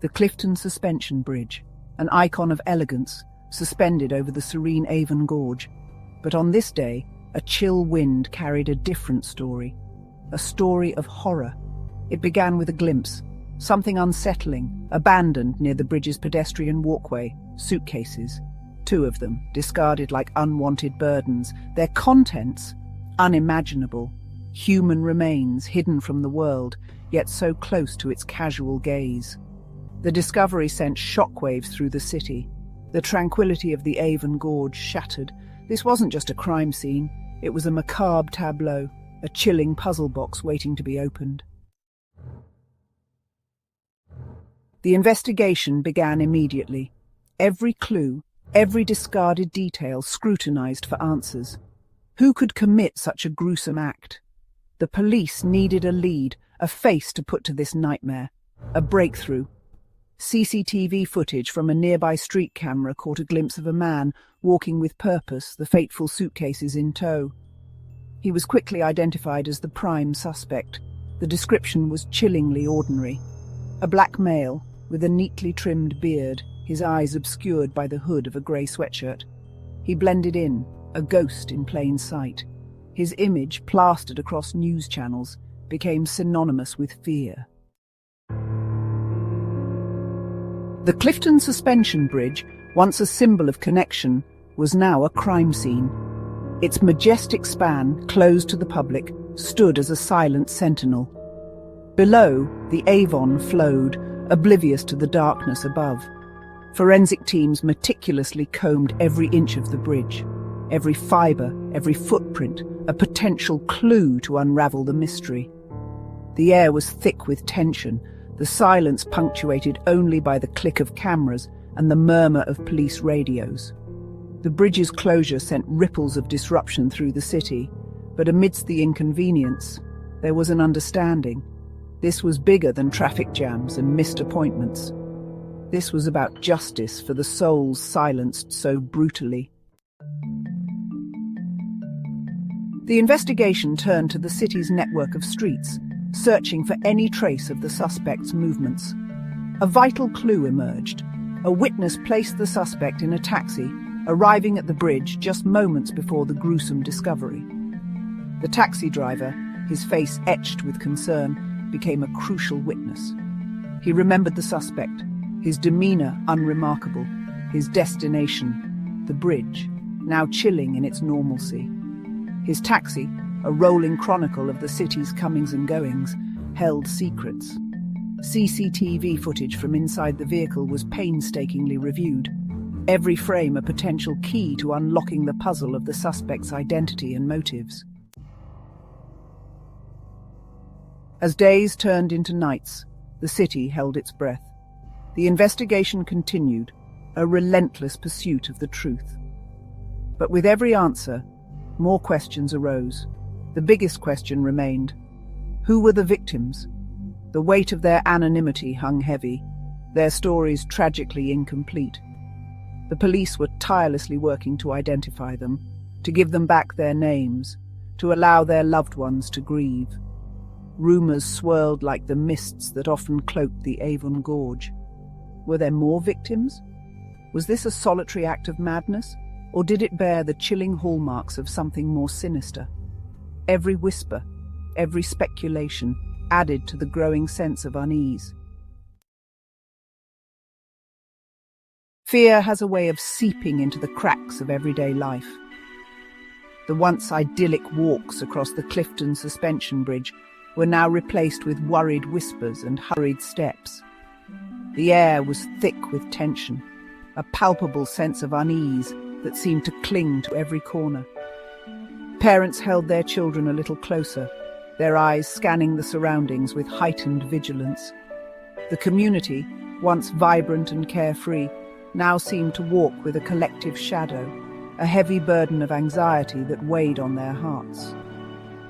The Clifton Suspension Bridge, an icon of elegance, suspended over the serene Avon Gorge. But on this day, a chill wind carried a different story. A story of horror. It began with a glimpse. Something unsettling, abandoned near the bridge's pedestrian walkway. Suitcases. 2 of them, discarded like unwanted burdens. Their contents, unimaginable. Human remains hidden from the world, yet so close to its casual gaze. The discovery sent shockwaves through the city. The tranquility of the Avon Gorge shattered. This wasn't just a crime scene. It was a macabre tableau, a chilling puzzle box waiting to be opened. The investigation began immediately. Every clue, every discarded detail scrutinized for answers. Who could commit such a gruesome act? The police needed a lead, a face to put to this nightmare, a breakthrough. CCTV footage from a nearby street camera caught a glimpse of a man walking with purpose, the fateful suitcases in tow. He was quickly identified as the prime suspect. The description was chillingly ordinary. A black male, with a neatly trimmed beard, his eyes obscured by the hood of a grey sweatshirt. He blended in, a ghost in plain sight. His image, plastered across news channels, became synonymous with fear. The Clifton Suspension Bridge, once a symbol of connection, was now a crime scene. Its majestic span, closed to the public, stood as a silent sentinel. Below, the Avon flowed, oblivious to the darkness above. Forensic teams meticulously combed every inch of the bridge. Every fibre, every footprint, a potential clue to unravel the mystery. The air was thick with tension, the silence punctuated only by the click of cameras and the murmur of police radios. The bridge's closure sent ripples of disruption through the city, but amidst the inconvenience, there was an understanding. This was bigger than traffic jams and missed appointments. This was about justice for the souls silenced so brutally. The investigation turned to the city's network of streets, searching for any trace of the suspect's movements. A vital clue emerged. A witness placed the suspect in a taxi, arriving at the bridge just moments before the gruesome discovery. The taxi driver, his face etched with concern, became a crucial witness. He remembered the suspect, his demeanor unremarkable, his destination, the bridge, now chilling in its normalcy. His taxi, a rolling chronicle of the city's comings and goings, held secrets. CCTV footage from inside the vehicle was painstakingly reviewed, every frame a potential key to unlocking the puzzle of the suspect's identity and motives. As days turned into nights, the city held its breath. The investigation continued, a relentless pursuit of the truth. But with every answer, more questions arose. The biggest question remained: who were the victims? The weight of their anonymity hung heavy, their stories tragically incomplete. The police were tirelessly working to identify them, to give them back their names, to allow their loved ones to grieve. Rumours swirled like the mists that often cloaked the Avon Gorge. Were there more victims? Was this a solitary act of madness, or did it bear the chilling hallmarks of something more sinister? Every whisper, every speculation added to the growing sense of unease. Fear has a way of seeping into the cracks of everyday life. The once idyllic walks across the Clifton Suspension Bridge were now replaced with worried whispers and hurried steps. The air was thick with tension, a palpable sense of unease that seemed to cling to every corner. Parents held their children a little closer, their eyes scanning the surroundings with heightened vigilance. The community, once vibrant and carefree, now seemed to walk with a collective shadow, a heavy burden of anxiety that weighed on their hearts.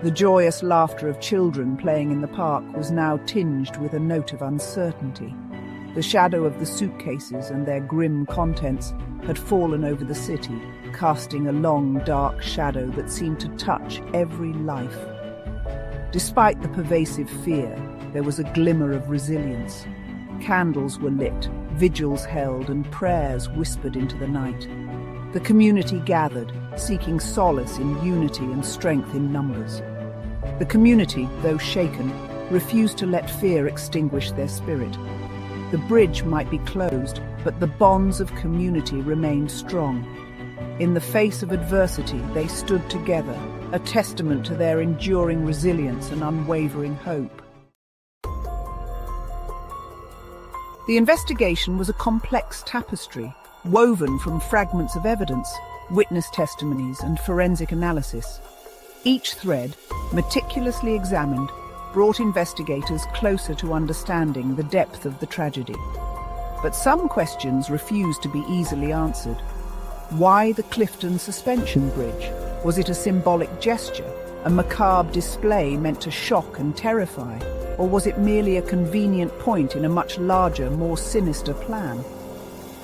The joyous laughter of children playing in the park was now tinged with a note of uncertainty. The shadow of the suitcases and their grim contents had fallen over the city, casting a long, dark shadow that seemed to touch every life. Despite the pervasive fear, there was a glimmer of resilience. Candles were lit, vigils held, and prayers whispered into the night. The community gathered, seeking solace in unity and strength in numbers. The community, though shaken, refused to let fear extinguish their spirit. The bridge might be closed, but the bonds of community remained strong. In the face of adversity, they stood together, a testament to their enduring resilience and unwavering hope. The investigation was a complex tapestry, woven from fragments of evidence, witness testimonies, and forensic analysis. Each thread, meticulously examined, brought investigators closer to understanding the depth of the tragedy. But some questions refused to be easily answered. Why the Clifton Suspension Bridge? Was it a symbolic gesture, a macabre display meant to shock and terrify? Or was it merely a convenient point in a much larger, more sinister plan?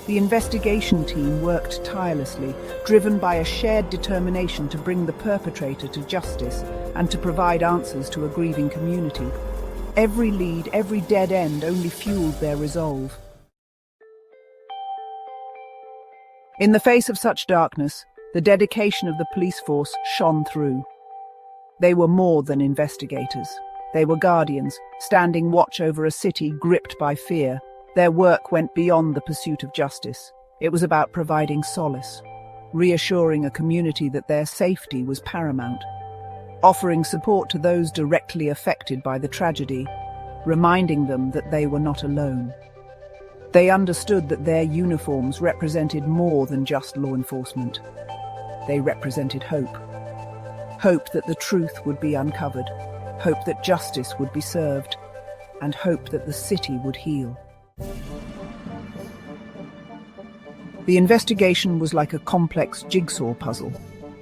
The investigation team worked tirelessly, driven by a shared determination to bring the perpetrator to justice and to provide answers to a grieving community. Every lead, every dead end only fueled their resolve. In the face of such darkness, the dedication of the police force shone through. They were more than investigators. They were guardians, standing watch over a city gripped by fear. Their work went beyond the pursuit of justice. It was about providing solace, reassuring a community that their safety was paramount, offering support to those directly affected by the tragedy, reminding them that they were not alone. They understood that their uniforms represented more than just law enforcement. They represented hope. Hope that the truth would be uncovered, hope that justice would be served, and hope that the city would heal. The investigation was like a complex jigsaw puzzle,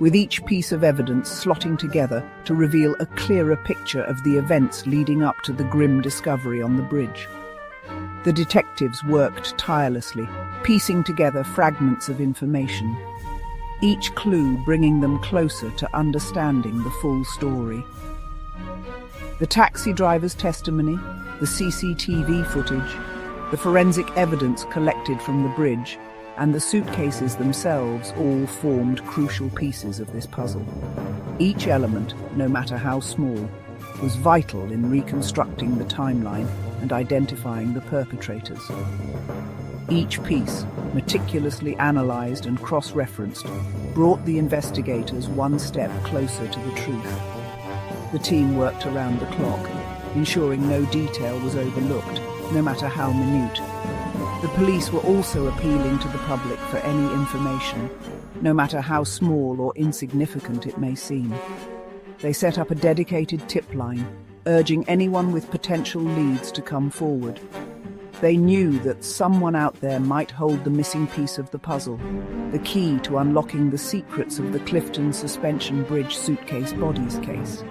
with each piece of evidence slotting together to reveal a clearer picture of the events leading up to the grim discovery on the bridge. The detectives worked tirelessly, piecing together fragments of information, each clue bringing them closer to understanding the full story. The taxi driver's testimony, the CCTV footage, the forensic evidence collected from the bridge, and the suitcases themselves all formed crucial pieces of this puzzle. Each element, no matter how small, was vital in reconstructing the timeline and identifying the perpetrators. Each piece, meticulously analysed and cross-referenced, brought the investigators one step closer to the truth. The team worked around the clock, ensuring no detail was overlooked, no matter how minute. The police were also appealing to the public for any information, no matter how small or insignificant it may seem. They set up a dedicated tip line, urging anyone with potential leads to come forward. They knew that someone out there might hold the missing piece of the puzzle, the key to unlocking the secrets of the Clifton Suspension Bridge suitcase bodies case.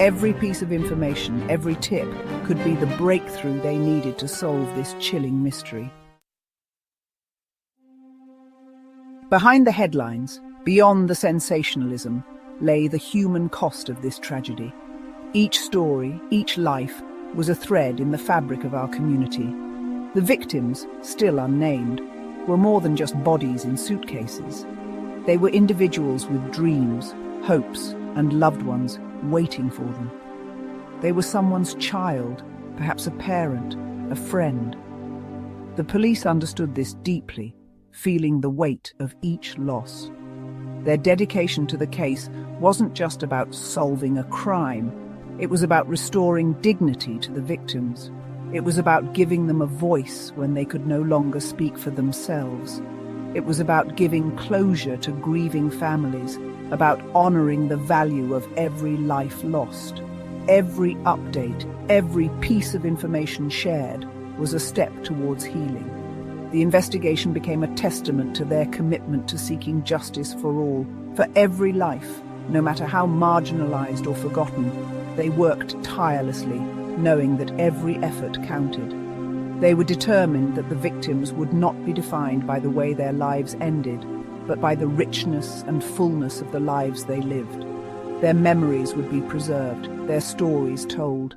Every piece of information, every tip, could be the breakthrough they needed to solve this chilling mystery. Behind the headlines, beyond the sensationalism, lay the human cost of this tragedy. Each story, each life, was a thread in the fabric of our community. The victims, still unnamed, were more than just bodies in suitcases. They were individuals with dreams, hopes, and loved ones waiting for them. They were someone's child, perhaps a parent, a friend. The police understood this deeply, feeling the weight of each loss. Their dedication to the case wasn't just about solving a crime. It was about restoring dignity to the victims. It was about giving them a voice when they could no longer speak for themselves. It was about giving closure to grieving families, about honoring the value of every life lost. Every update, every piece of information shared was a step towards healing. The investigation became a testament to their commitment to seeking justice for all, for every life, no matter how marginalized or forgotten. They worked tirelessly, knowing that every effort counted. They were determined that the victims would not be defined by the way their lives ended, but by the richness and fullness of the lives they lived. Their memories would be preserved, their stories told.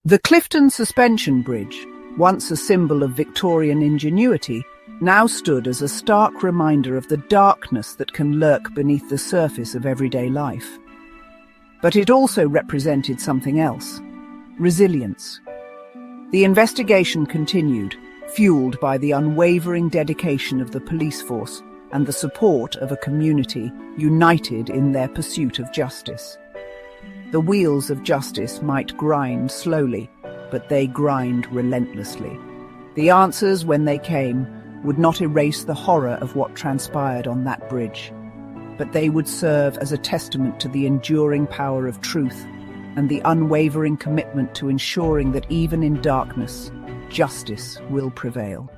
The Clifton Suspension Bridge, once a symbol of Victorian ingenuity, now stood as a stark reminder of the darkness that can lurk beneath the surface of everyday life. But it also represented something else: resilience. The investigation continued, fueled by the unwavering dedication of the police force and the support of a community united in their pursuit of justice. The wheels of justice might grind slowly, but they grind relentlessly. The answers, when they came, would not erase the horror of what transpired on that bridge, but they would serve as a testament to the enduring power of truth and the unwavering commitment to ensuring that even in darkness, justice will prevail.